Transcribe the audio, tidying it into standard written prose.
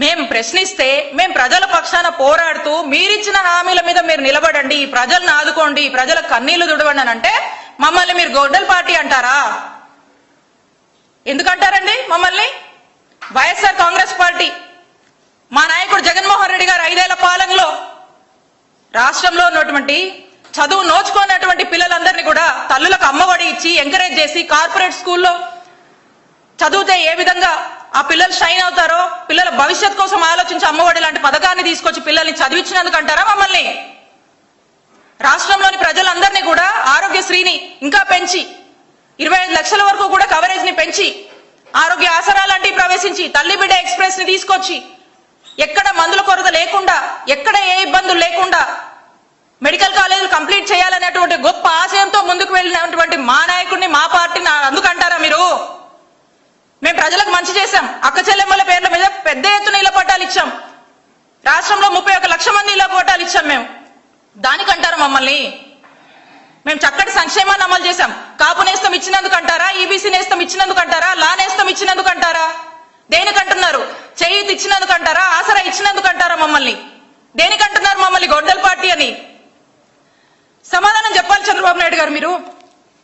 మేము ప్రశ్నిస్తే మేము ప్రజల పక్షాన పోరాడుతూ మీరిచ్చిన హామీల మీద మీరు నిలబడండి, ప్రజలను ఆదుకోండి, ప్రజల కన్నీళ్లు తుడవండి అని అంటే మమ్మల్ని మీరు గొడ్డల పార్టీ అంటారా? ఎందుకంటారండి మమ్మల్ని? వైఎస్ఆర్ కాంగ్రెస్ పార్టీ మా నాయకుడు జగన్మోహన్ రెడ్డి గారు 5 ఏళ్ల పాలనలో రాష్ట్రంలో ఉన్నటువంటి చదువు నోచుకున్నటువంటి పిల్లలందరినీ కూడా తల్లులకు అమ్మఒడి ఇచ్చి ఎంకరేజ్ చేసి కార్పొరేట్ స్కూల్లో చదివితే ఏ విధంగా ఆ పిల్లలు షైన్ అవుతారో, పిల్లల భవిష్యత్ కోసం ఆలోచించి అమ్మఒడి లాంటి పథకాన్ని తీసుకొచ్చి పిల్లల్ని చదివించినందుకు అంటారా మమ్మల్ని? రాష్ట్రంలోని ప్రజలందరినీ కూడా ఆరోగ్యశ్రీని ఇంకా పెంచి 25 లక్షల వరకు కూడా కవరేజ్ ని పెంచి ఆరోగ్య ఆసరా లాంటివి ప్రవేశించి తల్లి బిడ్డ ఎక్స్ప్రెస్ ని తీసుకొచ్చి ఎక్కడ మందుల కొరత లేకుండా, ఎక్కడ ఏ ఇబ్బందులు లేకుండా మెడికల్ కాలేజీలు కంప్లీట్ చేయాలనేటువంటి గొప్ప ఆశయంతో ముందుకు వెళ్ళినటువంటి మా నాయకుడిని, మా పార్టీని అందుకంటారా మీరు? మేము ప్రజలకు మంచి చేశాం. అక్క చెల్లెమ్మల పేర్ల మీద పెద్ద ఎత్తున ఇళ్ల పట్టాలు ఇచ్చాం. రాష్ట్రంలో 31 లక్షల మంది ఇళ్ల పట్టాలు ఇచ్చాం. మేము దానికంటారా మమ్మల్ని? మేము చక్కటి సంక్షేమాన్ని అమలు చేశాం. కాపు నేస్తం ఇచ్చినందుకు అంటారా? ఈబీసీ నేస్తం ఇచ్చినందుకు అంటారా? లా నేస్తం ఇచ్చినందుకు అంటారా? దేనికంటున్నారు? చేయి ఇచ్చినందుకు అంటారా? ఆసరా ఇచ్చినందుకు అంటారా మమ్మల్ని? దేనికంటున్నారు మమ్మల్ని గొడ్డల పార్టీ అని? సమాధానం చెప్పాలి చంద్రబాబు నాయుడు గారు. మీరు